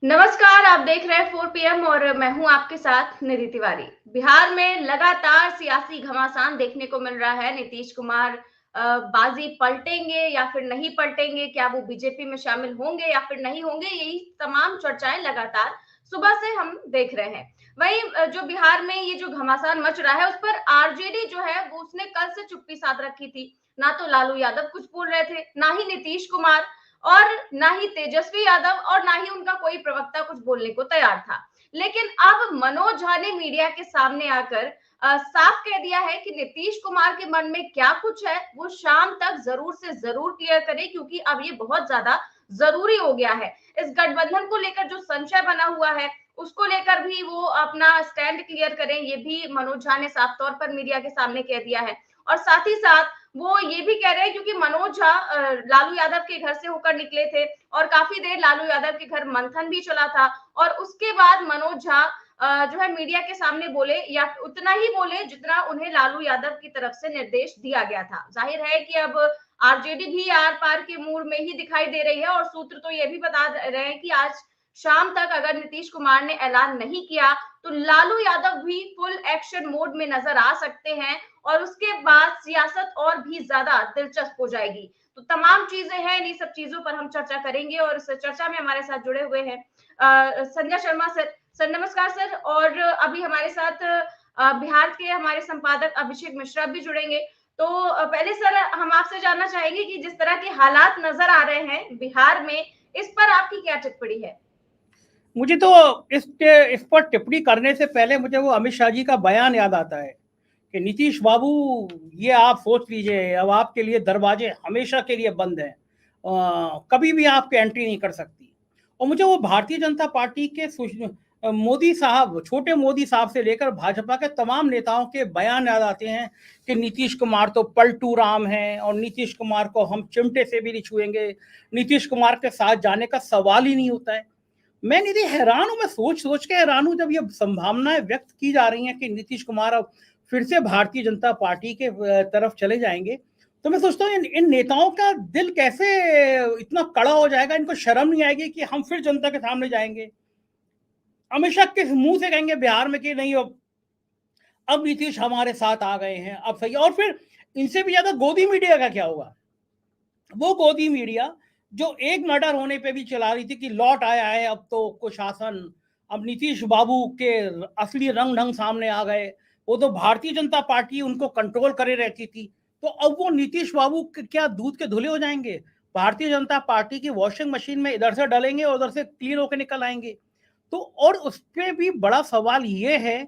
नमस्कार, आप देख रहे हैं 4 पीएम और मैं हूं आपके साथ निधि तिवारी। बिहार में लगातार सियासी घमासान देखने को मिल रहा है। नीतीश कुमार बाजी पलटेंगे या फिर नहीं पलटेंगे, क्या वो बीजेपी में शामिल होंगे या फिर नहीं होंगे, यही तमाम चर्चाएं लगातार सुबह से हम देख रहे हैं। वहीं जो बिहार में ये जो घमासान मच रहा है, उस पर आरजेडी जो है वो उसने कल से चुप्पी साध रखी थी। ना तो लालू यादव कुछ बोल रहे थे, ना ही नीतीश कुमार और ना ही तेजस्वी यादव और ना ही उनका कोई प्रवक्ता कुछ बोलने को तैयार था। लेकिन अब मनोज झा ने मीडिया के सामने आकर साफ कह दिया है कि नीतीश कुमार के मन में क्या कुछ है वो शाम तक जरूर से जरूर क्लियर करे, क्योंकि अब ये बहुत ज्यादा जरूरी हो गया है। इस गठबंधन को लेकर जो संशय बना हुआ है उसको लेकर भी वो अपना स्टैंड क्लियर करें, ये भी मनोज झा ने साफ तौर पर मीडिया के सामने कह दिया है। और साथ ही साथ वो ये भी कह रहे हैं, क्योंकि मनोज झा लालू यादव के घर से होकर निकले थे और काफी देर लालू यादव के घर मंथन भी चला था और उसके बाद मनोज झा जो है मीडिया के सामने बोले या उतना ही बोले जितना उन्हें लालू यादव की तरफ से निर्देश दिया गया था। जाहिर है कि अब आरजेडी भी आर पार के मूड में ही दिखाई दे रही है और सूत्र तो ये भी बता रहे हैं कि आज शाम तक अगर नीतीश कुमार ने ऐलान नहीं किया तो लालू यादव भी फुल एक्शन मोड में नजर आ सकते हैं और उसके बाद सियासत और भी ज्यादा दिलचस्प हो जाएगी। तो तमाम चीजें हैं, इन्हीं सब चीजों पर हम चर्चा करेंगे और इस चर्चा में हमारे साथ जुड़े हुए हैं संजय शर्मा सर। सर नमस्कार सर। और अभी हमारे साथ बिहार के हमारे संपादक अभिषेक मिश्रा भी जुड़ेंगे। तो पहले सर हम आपसे जानना चाहेंगे कि जिस तरह के हालात नजर आ रहे हैं बिहार में, इस पर आपकी क्या टिप्पणी है? मुझे तो इस पर टिप्पणी करने से पहले मुझे वो अमित शाह जी का बयान याद आता है कि नीतीश बाबू, ये आप सोच लीजिए, अब आपके लिए दरवाजे हमेशा के लिए बंद हैं, कभी भी आपकी एंट्री नहीं कर सकती। और मुझे वो भारतीय जनता पार्टी के मोदी साहब, छोटे मोदी साहब से लेकर भाजपा के तमाम नेताओं के बयान याद आते हैं कि नीतीश कुमार तो पलटू राम हैं और नीतीश कुमार को हम चिमटे से भी नहीं छुएंगे, नीतीश कुमार के साथ जाने का सवाल ही नहीं होता है। मैं निधि हैरान हूं, मैं सोच सोच के हैरान हूं, जब ये संभावनाएं व्यक्त की जा रही हैं कि नीतीश कुमार अब फिर से भारतीय जनता पार्टी के तरफ चले जाएंगे, तो मैं सोचता हूँ इन नेताओं का दिल कैसे इतना कड़ा हो जाएगा, इनको शर्म नहीं आएगी कि हम फिर जनता के सामने जाएंगे। अमित शाह किस मुंह से कहेंगे बिहार में कि नहीं, अब नीतीश हमारे साथ आ गए हैं, अब सही। और फिर इनसे भी ज्यादा गोदी मीडिया का क्या होगा? वो गोदी मीडिया जो एक मर्डर होने पे भी चला रही थी कि लौट आया है अब तो कुशासन, अब नीतीश बाबू के असली रंग ढंग सामने आ गए। वो तो भारतीय जनता पार्टी उनको कंट्रोल करे रहती थी, तो अब वो नीतीश बाबू क्या दूध के धुले हो जाएंगे? भारतीय जनता पार्टी की वॉशिंग मशीन में इधर से डलेंगे और उधर से क्लीन होकर निकल आएंगे। तो और उस पर भी बड़ा सवाल ये है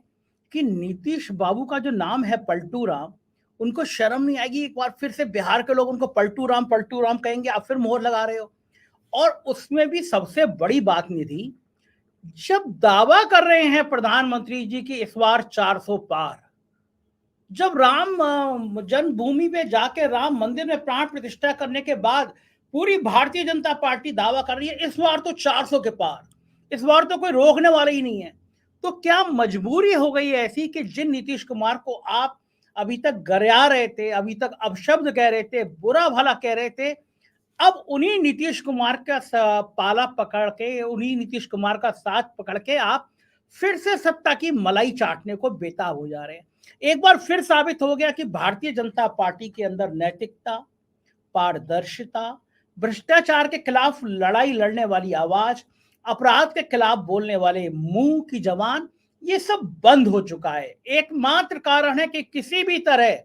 कि नीतीश बाबू का जो नाम है पलटू राम, उनको शर्म नहीं आएगी? एक बार फिर से बिहार के लोग उनको पलटू राम कहेंगे, आप फिर मोहर लगा रहे हो। और उसमें भी सबसे बड़ी बात निधि, जब दावा कर रहे हैं प्रधानमंत्री जी की इस बार 400 पार, जब राम जन्मभूमि पे जाके राम मंदिर में प्राण प्रतिष्ठा करने के बाद पूरी भारतीय जनता पार्टी दावा कर रही है इस बार तो 400 के पार, इस बार तो कोई रोकने वाला ही नहीं है, तो क्या मजबूरी हो गई है ऐसी कि जिन नीतीश कुमार को आप अभी तक गरिया रहे थे, अभी तक अपशब्द कह रहे थे, बुरा भला कह रहे थे, अब उन्हीं नीतीश कुमार का पाला पकड़ के, उन्हीं नीतीश कुमार का साथ पकड़ के आप फिर से सत्ता की मलाई चाटने को बेताब हो जा रहे हैं? एक बार फिर साबित हो गया कि भारतीय जनता पार्टी के अंदर नैतिकता, पारदर्शिता, भ्रष्टाचार के खिलाफ लड़ाई लड़ने वाली आवाज, अपराध के खिलाफ बोलने वाले मुंह की जबान, ये सब बंद हो चुका है। एकमात्र कारण है कि किसी भी तरह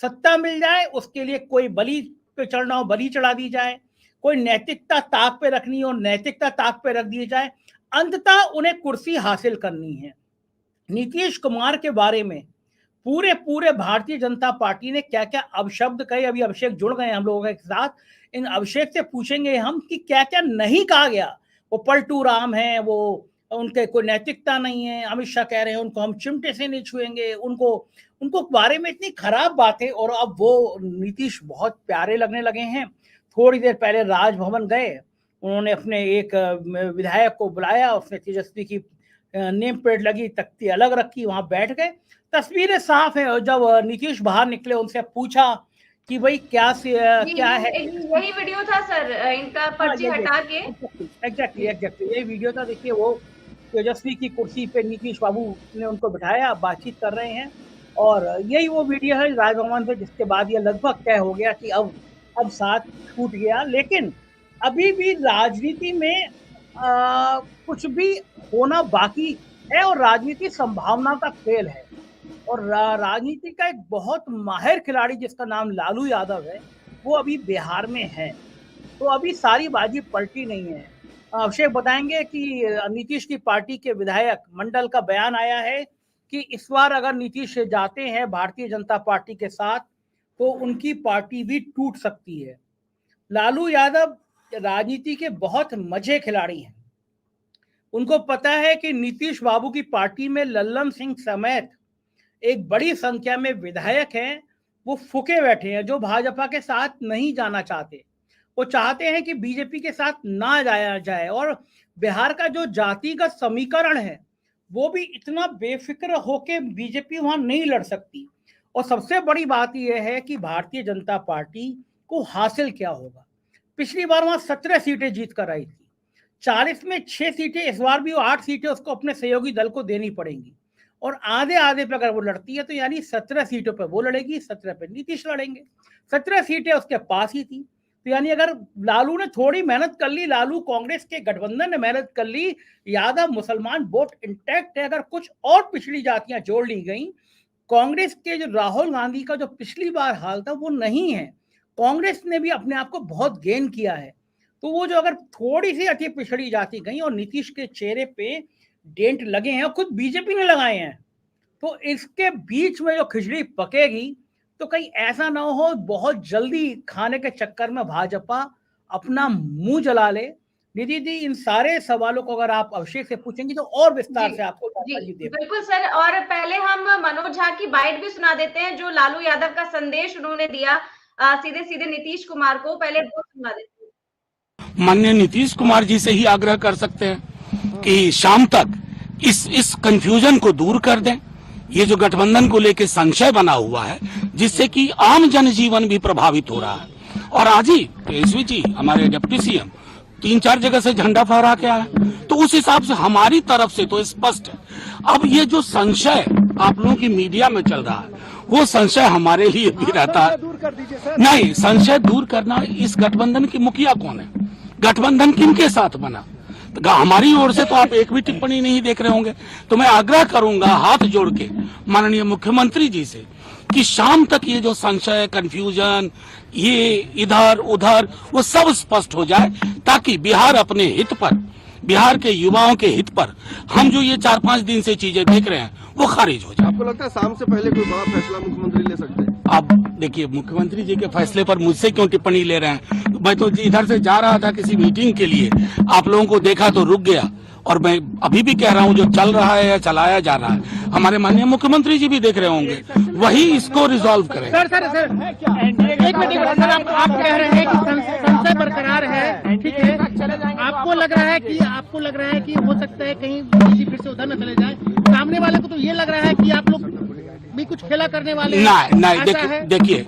सत्ता मिल जाए, उसके लिए कोई बलि पे चढ़ना हो बलि चढ़ा दी जाए, कोई नैतिकता ताक पे रखनी हो नैतिकता ताक पे रख दी जाए, अंततः उन्हें कुर्सी हासिल करनी है। नीतीश कुमार के बारे में पूरे पूरे भारतीय जनता पार्टी ने क्या क्या अपशब्द कहे, अभी अभिषेक जुड़ गए हम लोगों के साथ, इन अभिषेक से पूछेंगे हम कि क्या क्या नहीं कहा गया। वो पलटू राम है, वो उनके कोई नैतिकता नहीं है, अमित शाह कह रहे हैं उनको हम चिमटे से नहीं छुएंगे, उनको उनको बारे में इतनी खराब बातें, और अब वो नीतीश बहुत प्यारे लगने लगे हैं। थोड़ी देर पहले राजभवन गए, उन्होंने अपने एक विधायक को बुलाया, उसने तेजस्वी की नेम प्लेट लगी, तख्ती अलग रखी, वहां बैठ गए, तस्वीरें साफ है। जब नीतीश बाहर निकले, उनसे पूछा कि भाई क्या है। यही वीडियो था सर, इनका पर्ची हटा के। एग्जैक्टली यही वीडियो था। देखिए वो तेजस्वी की कुर्सी पे नीतीश बाबू ने उनको बिठाया, बातचीत कर रहे हैं, और यही वो वीडियो है राजभवन पे, जिसके बाद ये लगभग तय हो गया कि अब साथ छूट गया। लेकिन अभी भी राजनीति में कुछ भी होना बाकी है, और राजनीति संभावना का खेल है, और राजनीति का एक बहुत माहिर खिलाड़ी जिसका नाम लालू यादव है, वो अभी बिहार में है। तो अभी सारी बाजी पलटी नहीं है। अभिषेक बताएंगे कि नीतीश की पार्टी के विधायक मंडल का बयान आया है कि इस बार अगर नीतीश जाते हैं भारतीय जनता पार्टी के साथ तो उनकी पार्टी भी टूट सकती है। लालू यादव राजनीति के बहुत मजे खिलाड़ी हैं। उनको पता है कि नीतीश बाबू की पार्टी में लल्लन सिंह समेत एक बड़ी संख्या में विधायक हैं, वो फूके बैठे हैं, जो भाजपा के साथ नहीं जाना चाहते। वो चाहते हैं कि बीजेपी के साथ ना जाया जाए, और बिहार का जो जातिगत समीकरण है वो भी इतना बेफिक्र होके बीजेपी वहां नहीं लड़ सकती। और सबसे बड़ी बात यह है कि भारतीय जनता पार्टी को हासिल क्या होगा। पिछली बार वहां 17 सीटें जीत कर आई थी, 40 में 6 सीटें, इस बार भी 8 सीटें उसको अपने सहयोगी दल को देनी पड़ेंगी, और आधे आधे पे अगर वो लड़ती है तो यानी 17 सीटों पे वो लड़ेगी, 17 पे नीतीश लड़ेंगे। 17 सीटें उसके पास ही थी, तो यानी अगर लालू ने थोड़ी मेहनत कर ली, लालू कांग्रेस के गठबंधन ने मेहनत कर ली, यादव मुसलमान वोट इंटैक्ट है, अगर कुछ और पिछड़ी जातियां जोड़ ली गई, कांग्रेस के जो राहुल गांधी का जो पिछली बार हाल था वो नहीं है। कांग्रेस ने भी अपने आप को बहुत गेन किया है। तो वो जो अगर थोड़ी सी अति पिछड़ी जाती गई और नीतीश के चेहरे पे डेंट लगे हैं, खुद बीजेपी ने लगाए हैं, तो इसके बीच में जो खिचड़ी पकेगी तो कहीं ऐसा ना हो बहुत जल्दी खाने के चक्कर में भाजपा अपना मुंह जला ले। निधि जी, इन सारे सवालों को अगर आप अभिषेक से पूछेंगी तो और विस्तार से आपको जी बिल्कुल सर। और पहले हम मनोज झा की बाइट भी सुना देते हैं, जो लालू यादव का संदेश उन्होंने दिया सीधे सीधे नीतीश कुमार को, पहले वो सुना देते हैं। माननीय नीतीश कुमार जी से ही आग्रह कर सकते हैं कि शाम तक इस कंफ्यूजन को दूर कर दें। ये जो गठबंधन को लेकर संशय बना हुआ है, जिससे कि आम जनजीवन भी प्रभावित हो रहा है। और आज ही तेजस्वी जी हमारे डिप्टी सीएम 3-4 जगह से झंडा फहरा के आए, तो उस हिसाब से हमारी तरफ से तो स्पष्ट है। अब ये जो संशय आप लोगों की मीडिया में चल रहा है, वो संशय हमारे लिए भी रहता है। नहीं, संशय दूर करना, इस गठबंधन की मुखिया कौन है, गठबंधन किनके साथ बना, तो हमारी ओर से तो आप एक भी टिप्पणी नहीं देख रहे होंगे। तो मैं आग्रह करूंगा हाथ जोड़ के माननीय मुख्यमंत्री जी से कि शाम तक ये जो संशय, कंफ्यूजन, ये इधर उधर, वो सब स्पष्ट हो जाए, ताकि बिहार अपने हित पर, बिहार के युवाओं के हित पर हम जो ये 4-5 दिन से चीजें देख रहे हैं वो खारिज हो जाए। आपको लगता है शाम से पहले कोई बड़ा फैसला मुख्यमंत्री ले सकते हैं? अब देखिए, मुख्यमंत्री जी के फैसले पर मुझसे क्यों टिप्पणी ले रहे हैं। मैं तो इधर से जा रहा था किसी मीटिंग के लिए, आप लोगों को देखा तो रुक गया, और मैं अभी भी कह रहा हूं जो चल रहा है या चलाया जा रहा है, हमारे माननीय मुख्यमंत्री जी भी देख रहे होंगे, वही इसको रिजॉल्व करें। सर एक मिनट सर, आप कह रहे हैं कि संशय बरकरार है, ठीक है, आपको लग रहा है कि हो सकता है कहीं फिर से उधर न चले जाए, सामने वाले को तो ये लग रहा है कि आप लोग भी कुछ खेला करने वाले हैं। नहीं, देखिए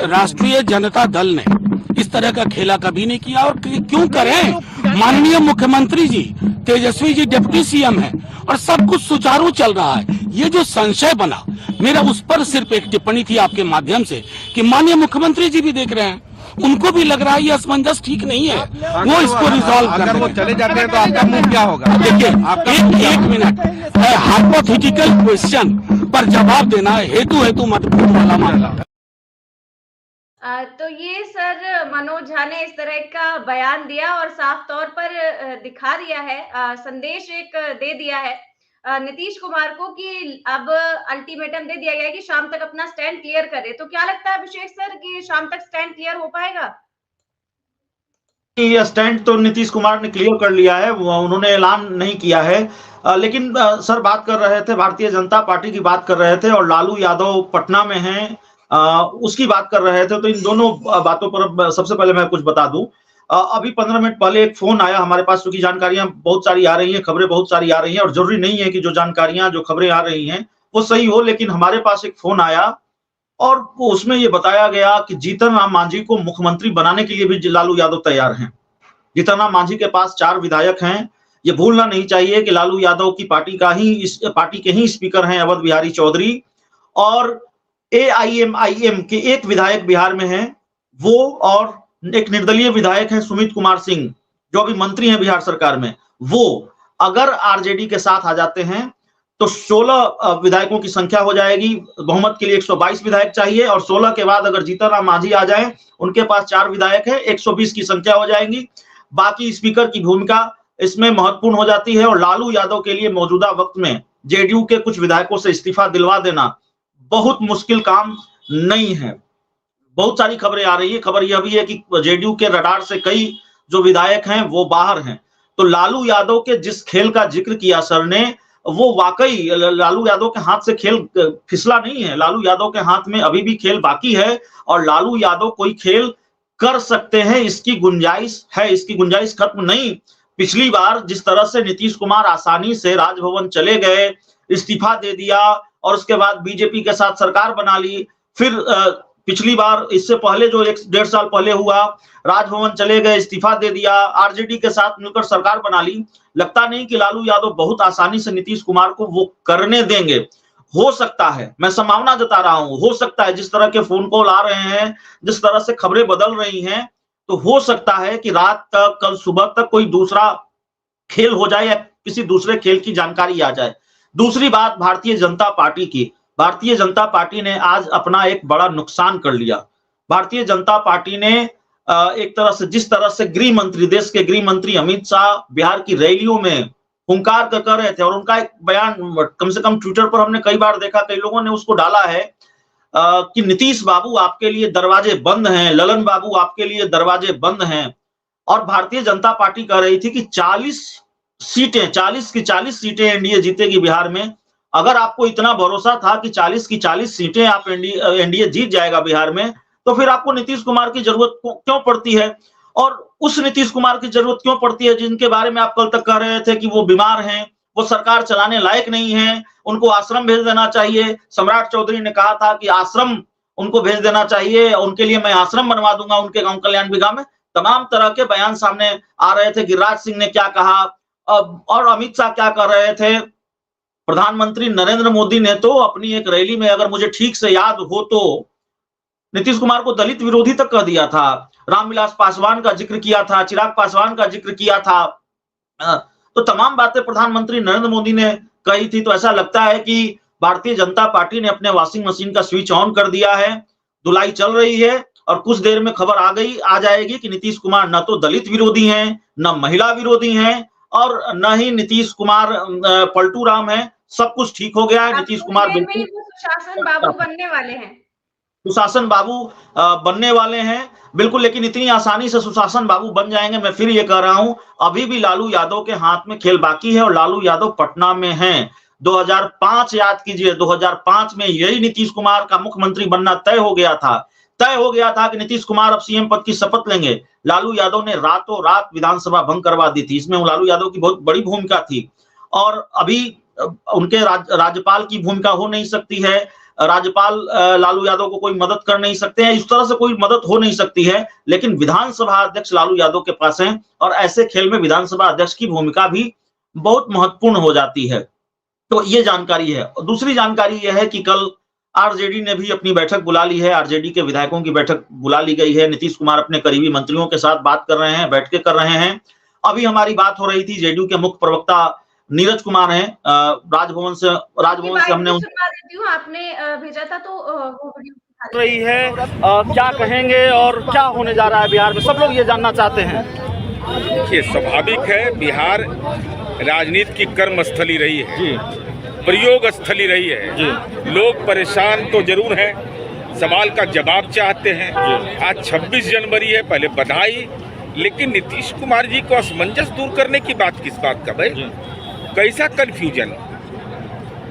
राष्ट्रीय जनता दल ने इस तरह का खेला कभी नहीं किया, और क्यों करें। माननीय मुख्यमंत्री जी, तेजस्वी जी डिप्टी सीएम है, और सब कुछ सुचारू चल रहा है। ये जो संशय बना, मेरा उस पर सिर्फ एक टिप्पणी थी आपके माध्यम से कि माननीय मुख्यमंत्री जी भी देख रहे हैं, उनको भी लग रहा है ये असमंजस ठीक नहीं है, वो इसको रिजॉल्व कर। अगर वो चले जाते हैं तो आपका मुंह क्या होगा? देखिए, एक मिनट, हाइपोथेटिकल क्वेश्चन पर जवाब देना हेतु मतभेद वाला मामला। तो ये सर मनोज झा ने इस तरह का बयान दिया और साफ तौर पर दिखा दिया है, संदेश एक दे दिया है नीतीश कुमार को कि अब अल्टीमेटम दे दिया गया है कि शाम तक अपना स्टैंड क्लियर करे। तो क्या लगता है अभिषेक सर कि शाम तक स्टैंड क्लियर हो पाएगा? ये स्टैंड तो नीतीश कुमार ने क्लियर कर लिया है, उन्होंने ऐलान नहीं किया है, लेकिन सर बात कर रहे थे, भारतीय जनता पार्टी की बात कर रहे थे, और लालू यादव पटना में हैं, उसकी बात कर रहे थे। तो इन दोनों बातों पर सबसे पहले मैं कुछ बता दूं। अभी 15 मिनट पहले एक फोन आया हमारे पास, क्योंकि जानकारियां बहुत सारी आ रही हैं, खबरें बहुत सारी आ रही हैं, और जरूरी नहीं है कि जो जानकारियां, जो खबरें आ रही हैं वो सही हो, लेकिन हमारे पास एक फोन आया और उसमें ये बताया गया कि जीतन राम मांझी को मुख्यमंत्री बनाने के लिए भी लालू यादव तैयार हैं। जीतन राम मांझी के पास 4 विधायक हैं। ये भूलना नहीं चाहिए कि लालू यादव की पार्टी के ही स्पीकर हैं अवध बिहारी चौधरी, और AIMIM के एक विधायक बिहार में हैं वो, और एक निर्दलीय विधायक हैं सुमित कुमार सिंह जो अभी मंत्री हैं बिहार सरकार में। वो अगर आरजेडी के साथ आ जाते हैं तो 16 विधायकों की संख्या हो जाएगी। बहुमत के लिए 122 विधायक चाहिए, और 16 के बाद अगर जीतन राम मांझी आ जाएं, उनके पास 4 विधायक है, 120 की संख्या हो जाएंगी। बाकी स्पीकर की भूमिका इसमें महत्वपूर्ण हो जाती है, और लालू यादव के लिए मौजूदा वक्त में जेडीयू के कुछ विधायकों से इस्तीफा दिलवा देना बहुत मुश्किल काम नहीं है। बहुत सारी खबरें आ रही है। खबर यह भी है कि जेडीयू के रडार से कई जो विधायक हैं वो बाहर हैं। तो लालू यादव के जिस खेल का जिक्र किया सर ने, वो वाकई लालू यादव के हाथ से खेल फिसला नहीं है। लालू यादव के हाथ में अभी भी खेल बाकी है, और लालू यादव कोई खेल कर सकते हैं, इसकी गुंजाइश है, इसकी गुंजाइश खत्म नहीं। पिछली बार जिस तरह से नीतीश कुमार आसानी से राजभवन चले गए, इस्तीफा दे दिया, और उसके बाद बीजेपी के साथ सरकार बना ली। फिर पिछली बार, इससे पहले जो 1-1.5 साल पहले हुआ, राजभवन चले गए, इस्तीफा दे दिया, आरजेडी के साथ मिलकर सरकार बना ली। लगता नहीं कि लालू यादव बहुत आसानी से नीतीश कुमार को वो करने देंगे। हो सकता है, मैं संभावना जता रहा हूं, हो सकता है जिस तरह के फोन कॉल आ रहे हैं, जिस तरह से खबरें बदल रही हैं, तो हो सकता है कि रात तक, कल सुबह तक कोई दूसरा खेल हो जाए या किसी दूसरे खेल की जानकारी आ जाए। दूसरी बात भारतीय जनता पार्टी की, भारतीय जनता पार्टी ने आज अपना एक बड़ा नुकसान कर लिया। भारतीय जनता पार्टी ने एक तरह से, जिस तरह से गृह मंत्री, देश के गृह मंत्री अमित शाह बिहार की रैलियों में हुंकार कर रहे थे, और उनका एक बयान कम से कम ट्विटर पर हमने कई बार देखा, कई लोगों ने उसको डाला है कि नीतीश बाबू आपके लिए दरवाजे बंद हैं, ललन बाबू आपके लिए दरवाजे बंद हैं। और भारतीय जनता पार्टी कह रही थी कि 40 की 40 सीटें एनडीए जीतेगी बिहार में। अगर आपको इतना भरोसा था कि 40 की 40 सीटें आप एनडीए जीत जाएगा बिहार में, तो फिर आपको नीतीश कुमार की जरूरत क्यों पड़ती है? और उस नीतीश कुमार की जरूरत क्यों पड़ती है जिनके बारे में आप कल तक कह रहे थे कि वो बीमार हैं, वो सरकार चलाने लायक नहीं है, उनको आश्रम भेज देना चाहिए। सम्राट चौधरी ने कहा था कि आश्रम उनको भेज देना चाहिए, उनके लिए मैं आश्रम बनवा दूंगा उनके गांव कल्याण बिघा में। तमाम तरह के बयान सामने आ रहे थे। गिरिराज सिंह ने क्या कहा, और अमित शाह क्या कर रहे थे। प्रधानमंत्री नरेंद्र मोदी ने तो अपनी एक रैली में, अगर मुझे ठीक से याद हो तो, नीतीश कुमार को दलित विरोधी तक कह दिया था। रामविलास पासवान का जिक्र किया था, चिराग पासवान का जिक्र किया था। तो तमाम बातें प्रधानमंत्री नरेंद्र मोदी ने कही थी। तो ऐसा लगता है कि भारतीय जनता पार्टी ने अपने वॉशिंग मशीन का स्विच ऑन कर दिया है, धुलाई चल रही है, और कुछ देर में खबर आ जाएगी कि नीतीश कुमार न तो दलित विरोधी हैं, न महिला विरोधी हैं, और न ही नीतीश कुमार पलटू राम है। सब कुछ ठीक हो गया है। नीतीश कुमार बिल्कुल सुशासन बाबू बनने वाले हैं, सुशासन बाबू बनने वाले हैं बिल्कुल। लेकिन इतनी आसानी से सुशासन बाबू बन जाएंगे, मैं फिर ये कह रहा हूं, अभी भी लालू यादव के हाथ में खेल बाकी है, और लालू यादव पटना में हैं। 2005 याद कीजिए, 2005 में यही नीतीश कुमार का मुख्यमंत्री बनना तय हो गया था कि नीतीश कुमार अब सीएम पद की शपथ लेंगे। लालू यादव ने रातों रात विधानसभा भंग करवा दी थी। इसमें लालू यादव की बहुत बड़ी भूमिका थी, और अभी उनके राज्यपाल की भूमिका हो नहीं सकती है। राज्यपाल लालू यादव को कोई मदद कर नहीं सकते हैं, इस तरह से कोई मदद हो नहीं सकती है। लेकिन विधानसभा अध्यक्ष लालू यादव के पास हैं, और ऐसे खेल में विधानसभा अध्यक्ष की भूमिका भी बहुत महत्वपूर्ण हो जाती है। तो ये जानकारी है। दूसरी जानकारी यह है कि कल आरजेडी ने भी अपनी बैठक बुला ली है। आरजेडी के विधायकों की बैठक बुला ली गई है। नीतीश कुमार अपने करीबी मंत्रियों के साथ बात कर रहे हैं, बैठकें कर रहे हैं। अभी हमारी बात हो रही थी, जेडीयू के मुख्य प्रवक्ता नीरज कुमार हैं, राजभवन से हमने आपने भेजा था, तो वो वीडियो रही है। क्या कहेंगे और क्या होने जा रहा है बिहार में, सब लोग ये जानना चाहते हैं। देखिए, स्वाभाविक है, बिहार राजनीति की कर्मस्थली रही है जी, प्रयोग स्थली रही है जी। लोग परेशान तो जरूर हैं, सवाल का जवाब चाहते हैं। आज 26 जनवरी है, पहले बधाई, लेकिन नीतीश कुमार जी को असमंजस दूर करने की बात किस बात का भाई? कैसा कंफ्यूजन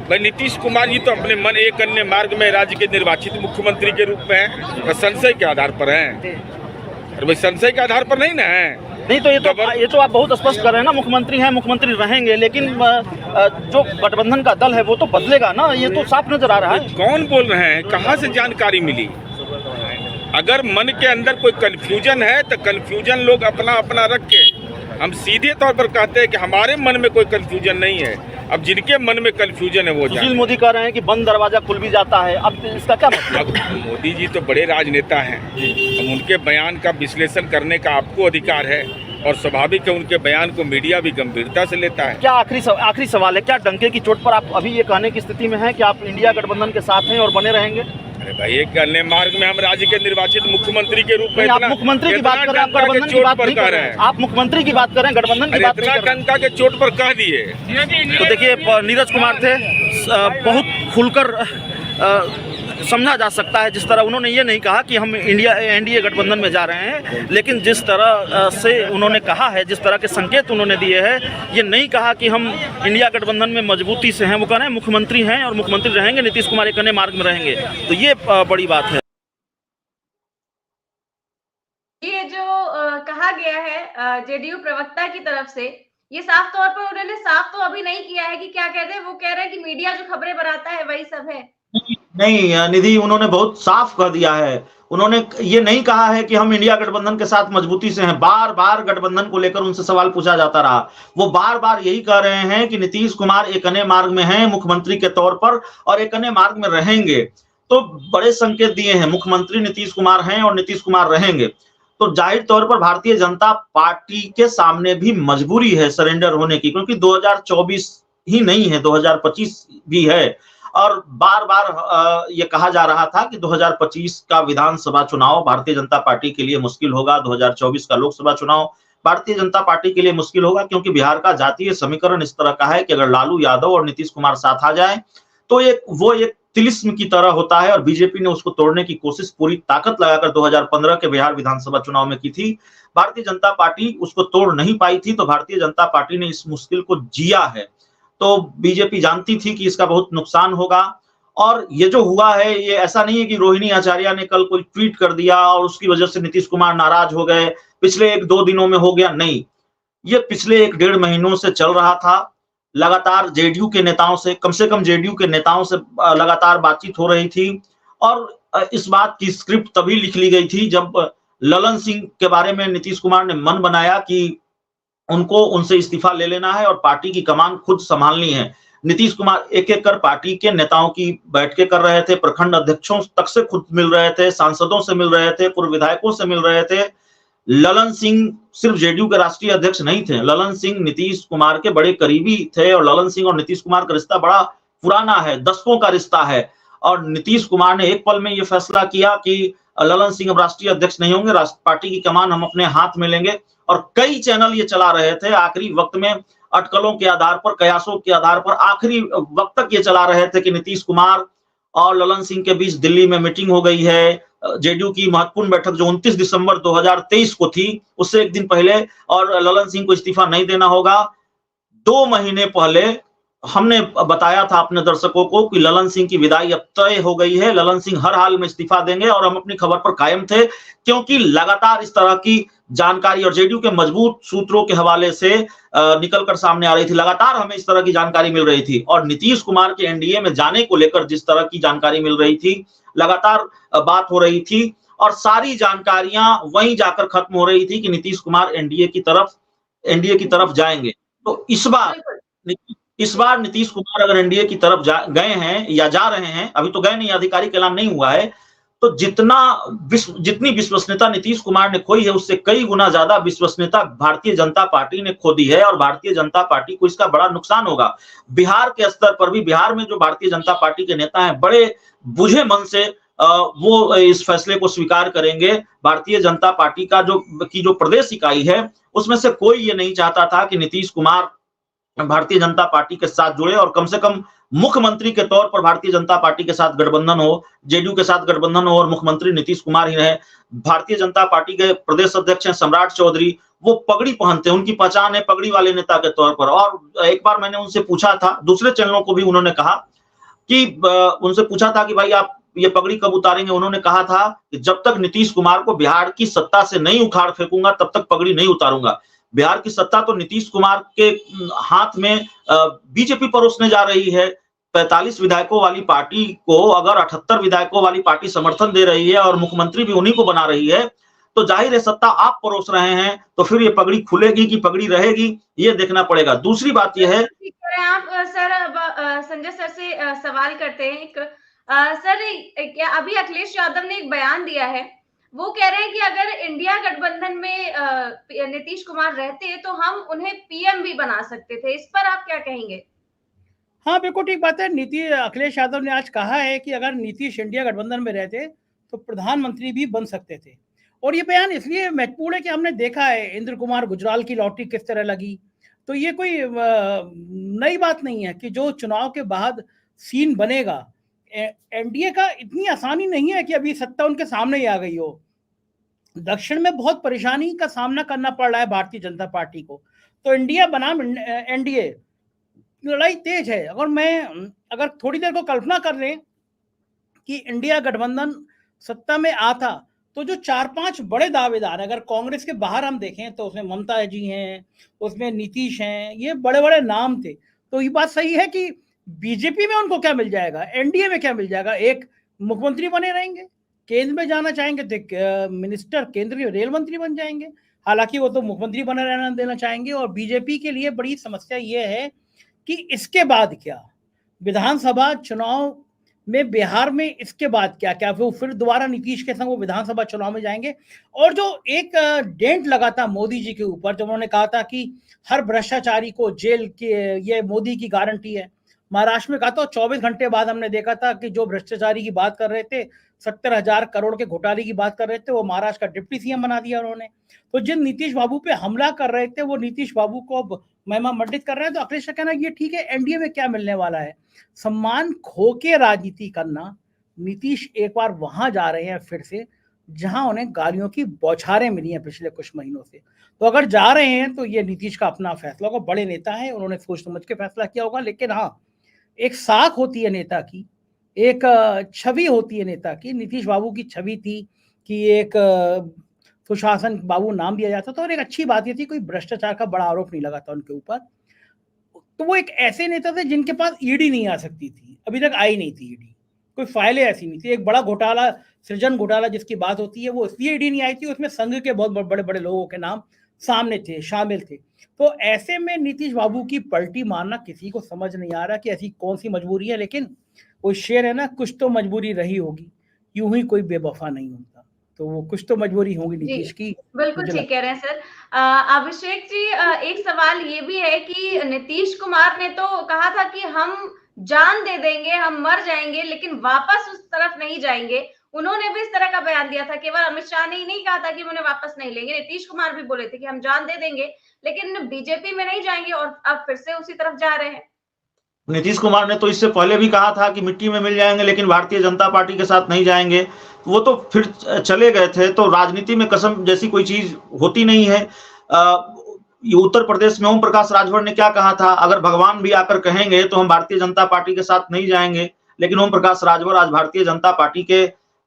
भाई? नीतीश कुमार जी तो अपने मन एक अन्य मार्ग में राज्य के निर्वाचित मुख्यमंत्री के रूप में हैं, संशय के आधार पर हैं। अरे भाई, संशय के आधार पर नहीं ना है। नहीं तो ये तो आप बहुत स्पष्ट कर रहे हैं ना, मुख्यमंत्री हैं, मुख्यमंत्री रहेंगे, लेकिन जो गठबंधन का दल है वो तो बदलेगा ना, ये तो साफ नजर आ रहा है। कौन बोल रहे हैं, कहाँ से जानकारी मिली? अगर मन के अंदर कोई कंफ्यूजन है तो कंफ्यूजन लोग अपना अपना रख के, हम सीधे तौर पर कहते हैं कि हमारे मन में कोई कंफ्यूजन नहीं है। अब जिनके मन में कंफ्यूजन है वो सुशील मोदी कह रहे हैं कि बंद दरवाजा खुल भी जाता है, अब इसका क्या मतलब? मोदी जी तो बड़े राजनेता हैं, अब उनके बयान का विश्लेषण करने का आपको अधिकार है और स्वाभाविक है उनके बयान को मीडिया भी गंभीरता से लेता है। क्या आखिरी सवाल है, क्या डंके की चोट पर आप अभी ये कहने की स्थिति में हैं कि आप इंडिया गठबंधन के साथ हैं और बने रहेंगे? अरे भाई, एक अन्य मार्ग में हम राज्य के निर्वाचित मुख्यमंत्री के रूप में, आप मुख्यमंत्री की बात कर रहे हैं, आप गठबंधन की बात नहीं कर रहे हैं। आप मुख्यमंत्री की बात कर रहे हैं, गठबंधन की बात नहीं कर रहे हैं। डंका के चोट पर कह दिए। तो देखिए, नीरज कुमार थे, बहुत खुलकर समझा जा सकता है। जिस तरह उन्होंने ये नहीं कहा कि हम एनडीए गठबंधन में जा रहे हैं, लेकिन जिस तरह से उन्होंने कहा है, जिस तरह के संकेत उन्होंने दिए हैं, ये नहीं कहा कि हम इंडिया गठबंधन में मजबूती से हैं। वो कह रहे हैं मुख्यमंत्री हैं और मुख्यमंत्री रहेंगे, नीतीश कुमार एक अन्य मार्ग में रहेंगे, तो ये बड़ी बात है। ये जो कहा गया है जेडीयू प्रवक्ता की तरफ से, ये साफ तौर पर उन्होंने साफ तो अभी नहीं किया है कि क्या कहते हैं। वो कह रहे हैं कि मीडिया जो खबरें बनाता है वही सब है। नहीं निधि, उन्होंने बहुत साफ कह दिया है। उन्होंने ये नहीं कहा है कि हम इंडिया गठबंधन के साथ मजबूती से हैं। बार बार गठबंधन को लेकर उनसे सवाल पूछा जाता रहा, वो बार बार यही कह रहे हैं कि नीतीश कुमार एक अन्य मार्ग में हैं मुख्यमंत्री के तौर पर और एक अन्य मार्ग में रहेंगे। तो बड़े संकेत दिए हैं, मुख्यमंत्री नीतीश कुमार हैं और नीतीश कुमार रहेंगे। तो जाहिर तौर पर भारतीय जनता पार्टी के सामने भी मजबूरी है सरेंडर होने की, क्योंकि 2024 ही नहीं है, 2025 भी है। और बार बार ये कहा जा रहा था कि 2025 का विधानसभा चुनाव भारतीय जनता पार्टी के लिए मुश्किल होगा, 2024 का लोकसभा चुनाव भारतीय जनता पार्टी के लिए मुश्किल होगा, क्योंकि बिहार का जातीय समीकरण इस तरह का है कि अगर लालू यादव और नीतीश कुमार साथ आ जाए तो वो एक तिलिस्म की तरह होता है। और बीजेपी ने उसको तोड़ने की कोशिश पूरी ताकत लगाकर 2015 के बिहार विधानसभा चुनाव में की थी। भारतीय जनता पार्टी उसको तोड़ नहीं पाई थी, तो भारतीय जनता पार्टी ने इस मुश्किल को जिया है। तो बीजेपी जानती थी कि इसका बहुत नुकसान होगा। और ये जो हुआ है, ये ऐसा नहीं है कि रोहिणी आचार्य ने कल कोई ट्वीट कर दिया और उसकी वजह से नीतीश कुमार नाराज हो गए, पिछले 1-2 दिनों में हो गया। नहीं, ये पिछले 1-1.5 महीनों से चल रहा था। लगातार जेडीयू के नेताओं से, कम से जेडीयू के नेताओं से लगातार बातचीत हो रही थी। और इस बात की स्क्रिप्ट तभी लिख ली गई थी जब ललन सिंह के बारे में नीतीश कुमार ने मन बनाया कि उनसे इस्तीफा ले लेना है और पार्टी की कमान खुद संभालनी है। नीतीश कुमार एक एक कर पार्टी के नेताओं की बैठकें कर रहे थे, प्रखंड अध्यक्षों तक से खुद मिल रहे थे, सांसदों से मिल रहे थे, पूर्व विधायकों से मिल रहे थे। ललन सिंह सिर्फ जेडीयू के राष्ट्रीय अध्यक्ष नहीं थे, ललन सिंह नीतीश कुमार के बड़े करीबी थे और ललन सिंह और नीतीश कुमार का रिश्ता बड़ा पुराना है, दशकों का रिश्ता है। और नीतीश कुमार ने एक पल में यह फैसला किया कि ललन सिंह अब राष्ट्रीय अध्यक्ष नहीं होंगे, पार्टी की कमान हम अपने हाथ में लेंगे। और कई चैनल ये चला रहे थे आखिरी वक्त में, अटकलों के आधार पर, कयासों के आधार पर आखिरी वक्त तक ये चला रहे थे कि नीतीश कुमार और ललन सिंह के बीच दिल्ली में मीटिंग हो गई है। जेडीयू की महत्वपूर्ण बैठक जो 29 दिसंबर 2023 को थी, उससे एक दिन पहले, और ललन सिंह को इस्तीफा नहीं देना होगा। 2 महीने पहले हमने बताया था अपने दर्शकों को कि ललन सिंह की विदाई अब तय हो गई है, ललन सिंह हर हाल में इस्तीफा देंगे, और हम अपनी खबर पर कायम थे, क्योंकि लगातार इस तरह की जानकारी और जेडीयू के मजबूत सूत्रों के हवाले से निकलकर सामने आ रही थी। लगातार हमें इस तरह की जानकारी मिल रही थी। और नीतीश कुमार के एनडीए में जाने को लेकर जिस तरह की जानकारी मिल रही थी, लगातार बात हो रही थी, और सारी जानकारियां वहीं जाकर खत्म हो रही थी कि नीतीश कुमार एनडीए की तरफ जाएंगे। तो इस बार नीतीश कुमार अगर एनडीए की तरफ गए हैं या जा रहे हैं, अभी तो गए नहीं, आधिकारिक ऐलान नहीं हुआ है, तो जितनी विश्वसनीयता नीतीश कुमार ने खोई है, उससे कई गुना ज्यादा विश्वसनीयता भारतीय जनता पार्टी ने खो दी है। और भारतीय जनता पार्टी को इसका बड़ा नुकसान होगा। बिहार के स्तर पर भी, बिहार में जो भारतीय जनता पार्टी के नेता हैं, बड़े बुझे मन से वो इस फैसले को स्वीकार करेंगे। भारतीय जनता पार्टी की जो प्रदेश इकाई है, उसमें से कोई ये नहीं चाहता था कि नीतीश कुमार भारतीय जनता पार्टी के साथ जुड़े और कम से कम मुख्यमंत्री के तौर पर भारतीय जनता पार्टी के साथ गठबंधन हो, जेडीयू के साथ गठबंधन हो और मुख्यमंत्री नीतीश कुमार ही रहे। भारतीय जनता पार्टी के प्रदेश अध्यक्ष हैं सम्राट चौधरी, वो पगड़ी पहनते हैं, उनकी पहचान है पगड़ी वाले नेता के तौर पर। और एक बार मैंने उनसे पूछा था, दूसरे चैनलों को भी उन्होंने कहा कि उनसे पूछा था कि भाई आप ये पगड़ी कब उतारेंगे, उन्होंने कहा था कि जब तक नीतीश कुमार को बिहार की सत्ता से नहीं उखाड़ फेंकूंगा तब तक पगड़ी नहीं उतारूंगा। बिहार की सत्ता तो नीतीश कुमार के हाथ में बीजेपी परोसने जा रही है। 45 विधायकों वाली पार्टी को अगर 78 विधायकों वाली पार्टी समर्थन दे रही है और मुख्यमंत्री भी उन्हीं को बना रही है, तो जाहिर है सत्ता आप परोस रहे हैं, तो फिर ये पगड़ी खुलेगी कि पगड़ी रहेगी, ये देखना पड़ेगा। दूसरी बात यह है, आप सर अब संजय सर से सवाल करते हैं। सर क्या अभी अखिलेश यादव ने एक बयान दिया है, वो कह रहे हैं कि अगर इंडिया गठबंधन में नीतीश कुमार रहते तो हम उन्हें पीएम भी बना सकते थे, इस पर आप क्या कहेंगे? हाँ बिल्कुल ठीक बात है। अखिलेश यादव ने आज कहा है कि अगर नीतीश इंडिया गठबंधन में रहते तो प्रधानमंत्री भी बन सकते थे। और ये बयान इसलिए महत्वपूर्ण है कि हमने देखा है इंद्र कुमार गुजराल की लॉटरी किस तरह लगी। तो ये कोई नई बात नहीं है कि जो चुनाव के बाद सीन बनेगा, एनडीए का इतनी आसानी नहीं है कि अभी सत्ता उनके सामने ही आ गई हो। दक्षिण में बहुत परेशानी का सामना करना पड़ रहा है भारतीय जनता पार्टी को। तो इंडिया बनाम एनडीए लड़ाई तेज है। अगर थोड़ी देर को कल्पना कर लें कि इंडिया गठबंधन सत्ता में आता तो जो 4-5 बड़े दावेदार, अगर कांग्रेस के बाहर हम देखें तो उसमें ममता जी हैं, उसमें नीतीश हैं, ये बड़े बड़े नाम थे। तो ये बात सही है कि बीजेपी में उनको क्या मिल जाएगा, एनडीए में क्या मिल जाएगा? एक मुख्यमंत्री बने रहेंगे, केंद्र में जाना चाहेंगे तो मिनिस्टर, केंद्रीय रेल मंत्री बन जाएंगे। हालांकि वो तो मुख्यमंत्री बने रहना देना चाहेंगे। और बीजेपी के लिए बड़ी समस्या ये है कि इसके बाद क्या, विधानसभा चुनाव में बिहार में इसके बाद क्या वो फिर दोबारा नीतीश के संग वो विधानसभा चुनाव में जाएंगे। और जो एक डेंट लगा था मोदी जी के ऊपर, जब उन्होंने कहा था कि हर भ्रष्टाचारी को जेल की, ये मोदी की गारंटी है, महाराष्ट्र में कहा था, 24 घंटे बाद हमने देखा था कि जो भ्रष्टाचारी की बात कर रहे थे, 70,000 करोड़ के घोटाले की बात कर रहे थे, वो महाराष्ट्र का डिप्टी सीएम बना दिया उन्होंने। तो जिन नीतीश बाबू पे हमला कर रहे थे वो नीतीश बाबू को अब महिमा मंडित कर रहे हैं। तो अखिलेश का कहना ये ठीक है, एनडीए में क्या मिलने वाला है, सम्मान खो के राजनीति करना। नीतीश एक बार वहां जा रहे हैं फिर से जहां उन्हें गालियों की बौछारें मिली हैं पिछले कुछ महीनों से। तो अगर जा रहे हैं तो ये नीतीश का अपना फैसला होगा। बड़े नेता हैं, उन्होंने सोच समझ के फैसला किया होगा। लेकिन हाँ, एक साख होती है नेता की, एक छवि होती है नेता की। नीतीश बाबू की छवि थी कि एक सुशासन बाबू नाम दिया जाता था, और एक अच्छी बात ये थी कोई भ्रष्टाचार का बड़ा आरोप नहीं लगा था उनके ऊपर। तो वो एक ऐसे नेता थे जिनके पास ईडी नहीं आ सकती थी, अभी तक आई नहीं थी ईडी, कोई फाइलें ऐसी नहीं थी। एक बड़ा घोटाला, सृजन घोटाला जिसकी बात होती है, वो इसलिए ईडी नहीं आई थी, उसमें संघ के बहुत बड़े बड़े लोगों के नाम सामने थे, शामिल थे। तो ऐसे में नीतीश बाबू की पलटी मारना किसी को समझ नहीं आ रहा कि ऐसी कौन सी मजबूरी है। लेकिन वो शेर है ना, कुछ तो मजबूरी रही होगी, यूं ही कोई बेवफा नहीं होता। तो वो कुछ तो मजबूरी होगी नीतीश की। बिल्कुल ठीक कह रहे हैं सर। अभिषेक जी, एक सवाल ये भी है कि नीतीश कुमार ने तो कहा था कि हम जान दे देंगे, हम मर जाएंगे, लेकिन वापस उस तरफ नहीं जाएंगे। उन्होंने भी इस तरह का बयान दिया था। केवल अमित शाह ने ही नहीं कहा था कि उन्हें वापस नहीं लेंगे, नीतीश कुमार भी बोले थे कि हम जान दे देंगे लेकिन बीजेपी में नहीं जाएंगे, और अब फिर से उसी तरफ जा रहे हैं। नीतीश कुमार ने तो इससे पहले भी कहा था कि मिट्टी में मिल जाएंगे लेकिन भारतीय जनता पार्टी के साथ नहीं जाएंगे। वो तो फिर चले गए थे। तो राजनीति में कसम जैसी कोई चीज होती नहीं है। उत्तर प्रदेश में ओम प्रकाश राजभर ने क्या कहा था, अगर भगवान भी आकर कहेंगे तो हम भारतीय जनता पार्टी के साथ नहीं जाएंगे। लेकिन ओम प्रकाश राजभर आज भारतीय जनता पार्टी के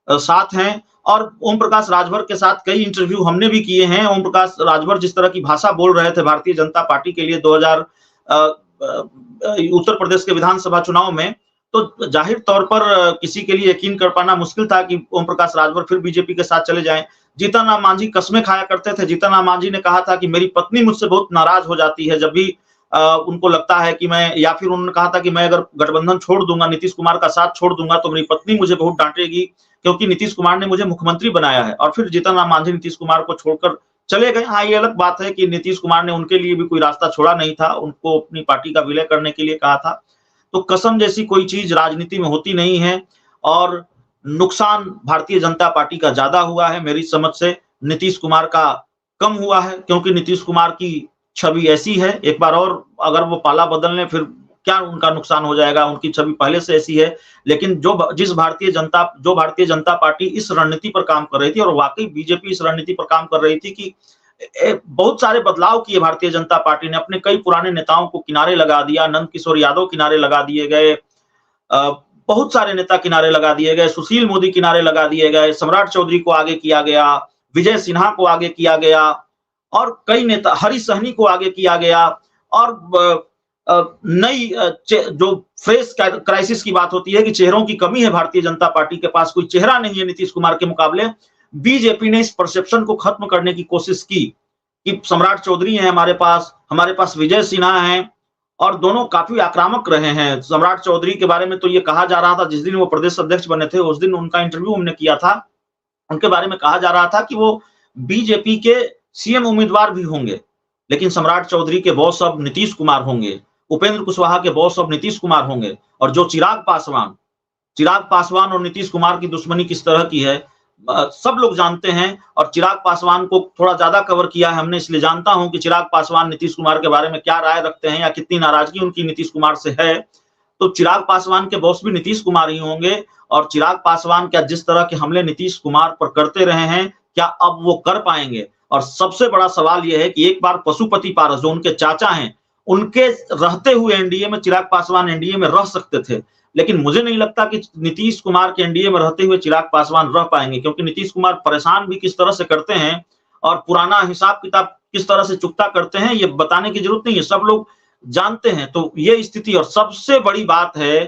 साथ हैं। और ओम प्रकाश राजभर के साथ कई इंटरव्यू हमने भी किए हैं। ओम प्रकाश राजभर जिस तरह की भाषा बोल रहे थे भारतीय जनता पार्टी के लिए 2000 उत्तर प्रदेश के विधानसभा चुनाव में, तो जाहिर तौर पर किसी के लिए यकीन कर पाना मुश्किल था कि ओम प्रकाश राजभर फिर बीजेपी के साथ चले जाएं। जीतन राम मांझी कस्में खाया करते थे। जीतन राम मांझी ने कहा था कि मेरी पत्नी मुझसे बहुत नाराज हो जाती है जब भी उनको लगता है कि मैं, या फिर उन्होंने कहा था कि मैं अगर गठबंधन छोड़ दूंगा, नीतीश कुमार का साथ छोड़ दूंगा तो मेरी पत्नी मुझे बहुत डांटेगी क्योंकि नीतीश कुमार ने मुझे मुख्यमंत्री बनाया है। और फिर जीतन राम मांझी नीतीश कुमार को छोड़कर चले गए। हाँ, ये अलग बात है कि नीतीश कुमार ने उनके लिए भी कोई रास्ता छोड़ा नहीं था, उनको अपनी पार्टी का विलय करने के लिए कहा था। तो कसम जैसी कोई चीज राजनीति में होती नहीं है। और नुकसान भारतीय जनता पार्टी का ज्यादा हुआ है मेरी समझ से, नीतीश कुमार का कम हुआ है, क्योंकि नीतीश कुमार की छवि ऐसी है, एक बार और अगर वो पाला बदल लें फिर क्या उनका नुकसान हो जाएगा। उनकी छवि पहले से ऐसी है। लेकिन जो भारतीय जनता पार्टी इस रणनीति पर काम कर रही थी, और वाकई बीजेपी इस रणनीति पर काम कर रही थी कि बहुत सारे बदलाव किए भारतीय जनता पार्टी ने। अपने कई पुराने नेताओं को किनारे लगा दिया, नंद किशोर यादव किनारे लगा दिए गए, बहुत सारे नेता किनारे लगा दिए गए, सुशील मोदी किनारे लगा दिए गए, सम्राट चौधरी को आगे किया गया, विजय सिन्हा को आगे किया गया और कई नेता, हरी सहनी को आगे किया गया और नई जो फ्रेश क्राइसिस की बात होती है कि चेहरों की कमी है भारतीय जनता पार्टी के पास, कोई चेहरा नहीं है नीतीश कुमार के मुकाबले। बीजेपी ने इस परसेप्शन को खत्म करने की कोशिश की कि सम्राट चौधरी है हमारे पास विजय सिन्हा है और दोनों काफी आक्रामक रहे हैं। सम्राट चौधरी के बारे में तो ये कहा जा रहा था, जिस दिन वो प्रदेश अध्यक्ष बने थे उस दिन उनका इंटरव्यू हमने किया था, उनके बारे में कहा जा रहा था कि वो बीजेपी के सीएम उम्मीदवार भी होंगे, लेकिन सम्राट चौधरी के बॉस अब नीतीश कुमार होंगे, उपेंद्र कुशवाहा के बॉस अब नीतीश कुमार होंगे। और जो चिराग पासवान और नीतीश कुमार की दुश्मनी किस तरह की है सब लोग जानते हैं, और चिराग पासवान को थोड़ा ज्यादा कवर किया है हमने, इसलिए जानता हूं कि चिराग पासवान नीतीश कुमार के बारे में क्या राय रखते हैं या कितनी नाराजगी उनकी नीतीश कुमार से है। तो चिराग पासवान के बॉस भी नीतीश कुमार ही होंगे और चिराग पासवान क्या जिस तरह के हमले नीतीश कुमार पर करते रहे हैं क्या अब वो कर पाएंगे। और सबसे बड़ा सवाल यह है कि एक बार पशुपति पारस जो उनके चाचा हैं, उनके रहते हुए एनडीए में चिराग पासवान एनडीए में रह सकते थे, लेकिन मुझे नहीं लगता कि नीतीश कुमार के एनडीए में रहते हुए चिराग पासवान रह पाएंगे, क्योंकि नीतीश कुमार परेशान भी किस तरह से करते हैं और पुराना हिसाब किताब किस तरह से चुकता करते हैं ये बताने की जरूरत नहीं है, सब लोग जानते हैं। तो ये स्थिति, और सबसे बड़ी बात है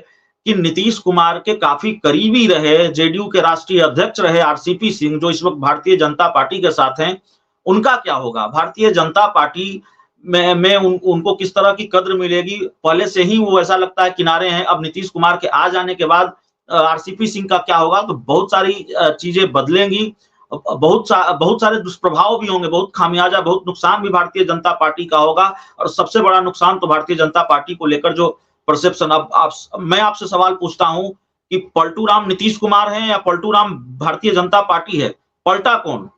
कि नीतीश कुमार के काफी करीबी रहे जेडीयू के राष्ट्रीय अध्यक्ष रहे आरसीपी सिंह, जो इस वक्त भारतीय जनता पार्टी के साथ हैं, उनका क्या होगा। भारतीय जनता पार्टी में उनको किस तरह की कद्र मिलेगी। पहले से ही वो ऐसा लगता है किनारे हैं, अब नीतीश कुमार के आ जाने के बाद आरसीपी सिंह का क्या होगा। तो बहुत सारी चीजें बदलेंगी, बहुत सारे दुष्प्रभाव भी होंगे, बहुत खामियाजा, बहुत नुकसान भी भारतीय जनता पार्टी का होगा। और सबसे बड़ा नुकसान तो भारतीय जनता पार्टी को लेकर जो परसेप्शन, अब मैं आपसे सवाल पूछता हूं कि पलटू राम नीतीश कुमार है या पलटू राम भारतीय जनता पार्टी है? पलटा कौन?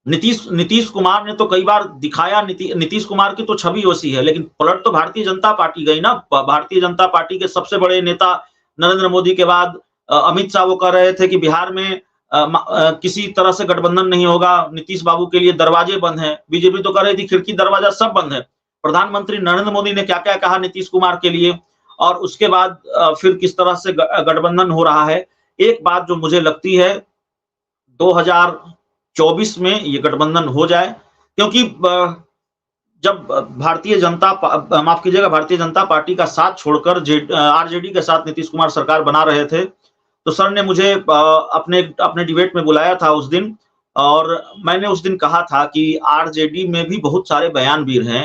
नीतीश कुमार ने तो कई बार दिखाया, नीतीश कुमार की तो छवि वैसी है, लेकिन पलट तो भारतीय जनता पार्टी गई ना। भारतीय जनता पार्टी के सबसे बड़े नेता नरेंद्र मोदी के बाद अमित शाह वो कह रहे थे कि बिहार में किसी तरह से गठबंधन नहीं होगा, नीतीश बाबू के लिए दरवाजे बंद हैं। बीजेपी तो कह रही थी खिड़की दरवाजा सब बंद है। प्रधानमंत्री नरेंद्र मोदी ने क्या क्या कहा नीतीश कुमार के लिए, और उसके बाद फिर किस तरह से गठबंधन हो रहा है। एक बात जो मुझे लगती है 2024 में ये गठबंधन हो जाए, क्योंकि जब भारतीय जनता पार्टी का साथ छोड़कर आरजेडी के साथ नीतीश कुमार सरकार बना रहे थे, तो सर ने मुझे अपने डिबेट में बुलाया था उस दिन, और मैंने उस दिन कहा था कि आरजेडी में भी बहुत सारे बयानवीर हैं,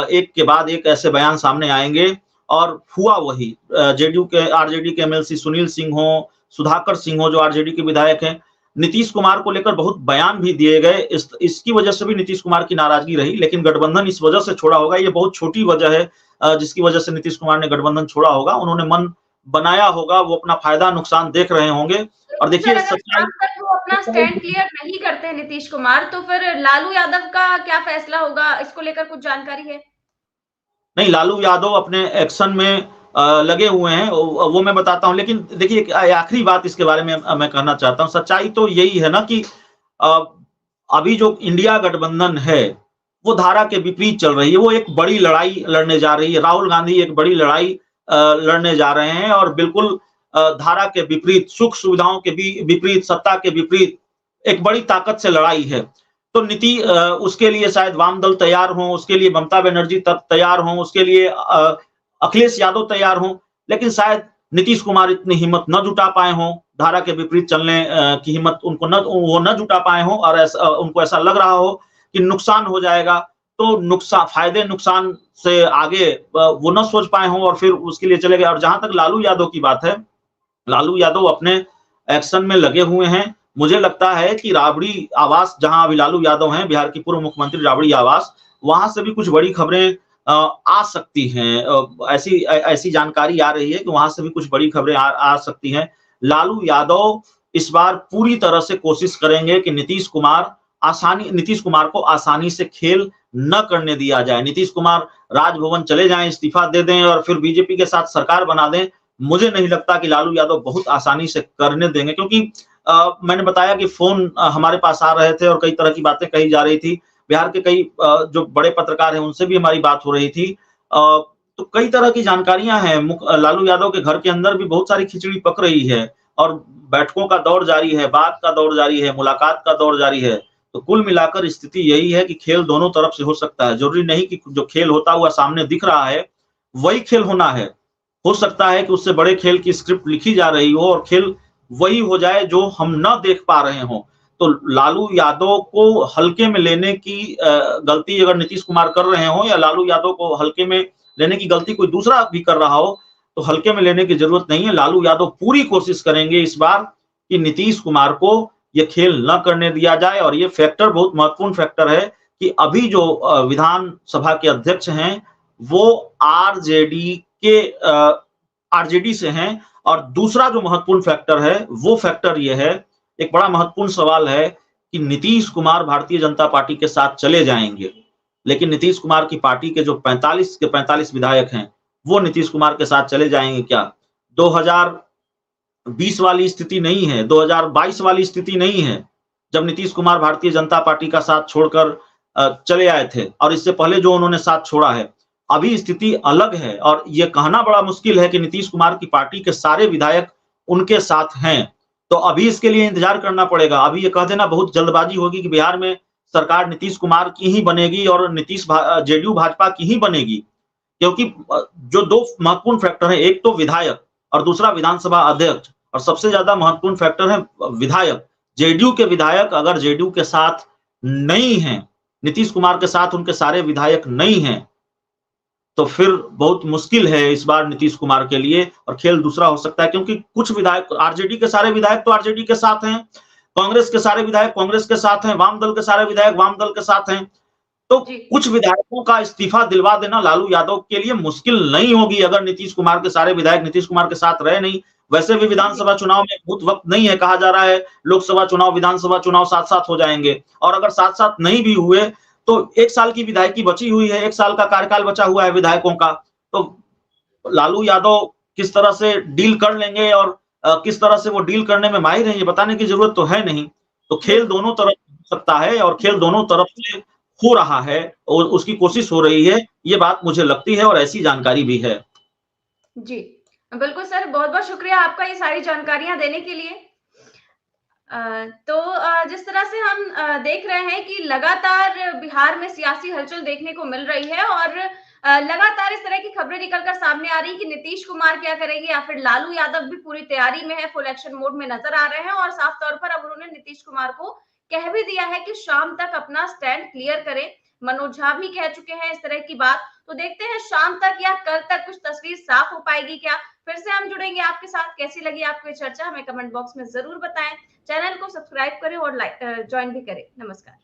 एक के बाद एक ऐसे बयान सामने आएंगे। और हुआ वही, आरजेडी के एमएलसी सुनील सिंह हो, सुधाकर सिंह हो जो आरजेडी के विधायक हैं, नीतीश कुमार को लेकर बहुत बयान भी दिए गए। इसकी वजह से भी नीतीश कुमार की नाराजगी रही, लेकिन गठबंधन इस वजह से छोड़ा होगा, ये बहुत छोटी वजह है जिसकी वजह से नीतीश कुमार ने गठबंधन छोड़ा होगा। उन्होंने मन बनाया होगा, वो अपना फायदा नुकसान देख रहे होंगे। और देखिए वो अपना स्टैंड क्लियर नहीं करते नीतीश कुमार, तो फिर लालू यादव का क्या फैसला होगा, इसको लेकर कुछ जानकारी है? नहीं, लालू यादव अपने एक्शन में लगे हुए हैं, वो मैं बताता हूं। लेकिन देखिए आखिरी बात इसके बारे में मैं कहना चाहता हूं, सच्चाई तो यही है ना कि अभी जो इंडिया गठबंधन है वो धारा के विपरीत चल रही है। वो एक बड़ी लड़ाई लड़ने जा रही है, राहुल गांधी एक बड़ी लड़ाई लड़ने जा रहे हैं, और बिल्कुल धारा के विपरीत, सुख सुविधाओं के विपरीत, सत्ता के विपरीत एक बड़ी ताकत से लड़ाई है। तो उसके लिए शायद वाम दल तैयार हो, उसके लिए ममता बनर्जी तैयार हो, उसके लिए अखिलेश यादव तैयार हो, लेकिन शायद नीतीश कुमार इतनी हिम्मत न जुटा पाए हों, धारा के विपरीत चलने की हिम्मत वो न जुटा पाए हों, और उनको ऐसा लग रहा हो कि नुकसान हो जाएगा, तो फायदे नुकसान से आगे वो न सोच पाए हों और फिर उसके लिए चले गए। और जहां तक लालू यादव की बात है, लालू यादव अपने एक्शन में लगे हुए हैं। मुझे लगता है कि राबड़ी आवास, जहां अभी लालू यादव हैं, बिहार की पूर्व मुख्यमंत्री राबड़ी आवास, वहां से भी कुछ बड़ी खबरें आ सकती हैं। ऐसी जानकारी आ रही है कि वहां से भी कुछ बड़ी खबरें आ सकती हैं। लालू यादव इस बार पूरी तरह से कोशिश करेंगे कि नीतीश कुमार को आसानी से खेल न करने दिया जाए। नीतीश कुमार राजभवन चले जाएं, इस्तीफा दे दें और फिर बीजेपी के साथ सरकार बना दें, मुझे नहीं लगता कि लालू यादव बहुत आसानी से करने देंगे, क्योंकि मैंने बताया कि फोन हमारे पास आ रहे थे और कई तरह की बातें कही जा रही थी। बिहार के कई जो बड़े पत्रकार हैं उनसे भी हमारी बात हो रही थी। तो कई तरह की जानकारियां हैं। लालू यादव के घर के अंदर भी बहुत सारी खिचड़ी पक रही है और बैठकों का दौर जारी है, बात का दौर जारी है, मुलाकात का दौर जारी है। तो कुल मिलाकर स्थिति यही है कि खेल दोनों तरफ से हो सकता है। जरूरी नहीं कि जो खेल होता हुआ सामने दिख रहा है वही खेल होना है। हो सकता है कि उससे बड़े खेल की स्क्रिप्ट लिखी जा रही हो और खेल वही हो जाए जो हम न देख पा रहे हो। तो लालू यादव को हल्के में लेने की गलती अगर नीतीश कुमार कर रहे हो, या लालू यादव को हल्के में लेने की गलती कोई दूसरा भी कर रहा हो, तो हल्के में लेने की जरूरत नहीं है। लालू यादव पूरी कोशिश करेंगे इस बार कि नीतीश कुमार को ये खेल न करने दिया जाए। और ये फैक्टर बहुत महत्वपूर्ण फैक्टर है कि अभी जो विधानसभा के अध्यक्ष हैं वो आरजेडी से हैं। और दूसरा जो महत्वपूर्ण फैक्टर है वो फैक्टर ये है, एक बड़ा महत्वपूर्ण सवाल है कि नीतीश कुमार भारतीय जनता पार्टी के साथ चले जाएंगे, लेकिन नीतीश कुमार की पार्टी के जो 45 के 45 विधायक हैं वो नीतीश कुमार के साथ चले जाएंगे क्या? 2020 वाली स्थिति नहीं है, 2022 वाली स्थिति नहीं है जब नीतीश कुमार भारतीय जनता पार्टी का साथ छोड़कर चले आए थे, और इससे पहले जो उन्होंने साथ छोड़ा है। अभी स्थिति अलग है और ये कहना बड़ा मुश्किल है कि नीतीश कुमार की पार्टी के सारे विधायक उनके साथ हैं। तो अभी इसके लिए इंतजार करना पड़ेगा। अभी ये कह देना बहुत जल्दबाजी होगी कि बिहार में सरकार नीतीश कुमार की ही बनेगी और जेडीयू भाजपा की ही बनेगी, क्योंकि जो दो महत्वपूर्ण फैक्टर है, एक तो विधायक और दूसरा विधानसभा अध्यक्ष, और सबसे ज्यादा महत्वपूर्ण फैक्टर है विधायक। जेडीयू के विधायक अगर जेडीयू के साथ नहीं है, नीतीश कुमार के साथ उनके सारे विधायक नहीं हैं, तो फिर बहुत मुश्किल है इस बार नीतीश कुमार के लिए। और खेल दूसरा हो सकता है, क्योंकि कुछ विधायक, आरजेडी के सारे विधायक तो आरजेडी के साथ हैं, कांग्रेस के सारे विधायक कांग्रेस के साथ हैं, वाम दल के सारे विधायक वाम दल के साथ हैं। तो कुछ विधायकों का इस्तीफा दिलवा देना लालू यादव के लिए मुश्किल नहीं होगी अगर नीतीश कुमार के सारे विधायक नीतीश कुमार के साथ रहे नहीं। वैसे भी विधानसभा चुनाव में बहुत वक्त नहीं है, कहा जा रहा है लोकसभा चुनाव विधानसभा चुनाव साथ साथ हो जाएंगे, और अगर साथ साथ नहीं भी हुए तो 1 साल की विधायकी बची हुई है, 1 साल का कार्यकाल बचा हुआ है विधायकों का। तो लालू यादव किस तरह से डील कर लेंगे और किस तरह से वो डील करने में माहिर है, ये बताने की जरूरत तो है नहीं। तो खेल दोनों तरफ हो सकता है और खेल दोनों तरफ से हो रहा है और उसकी कोशिश हो रही है, ये बात मुझे लगती है और ऐसी जानकारी भी है। जी बिल्कुल सर, बहुत बहुत शुक्रिया आपका ये सारी जानकारियां देने के लिए। तो जिस तरह से हम देख रहे हैं कि लगातार बिहार में सियासी हलचल देखने को मिल रही है और लगातार इस तरह की खबरें निकलकर सामने आ रही कि नीतीश कुमार क्या करेंगे या फिर लालू यादव भी पूरी तैयारी में है, फुल एक्शन मोड में नजर आ रहे हैं। और साफ तौर पर अब उन्होंने नीतीश कुमार को कह भी दिया है कि शाम तक अपना स्टैंड क्लियर करें। मनोज झा भी कह चुके हैं इस तरह की बात। तो देखते हैं शाम तक या कल तक कुछ तस्वीर साफ हो पाएगी क्या। फिर से हम जुड़ेंगे आपके साथ। कैसी लगी आपको ये चर्चा हमें कमेंट बॉक्स में जरूर बताएं। चैनल को सब्सक्राइब करें और ज्वाइन भी करें। नमस्कार।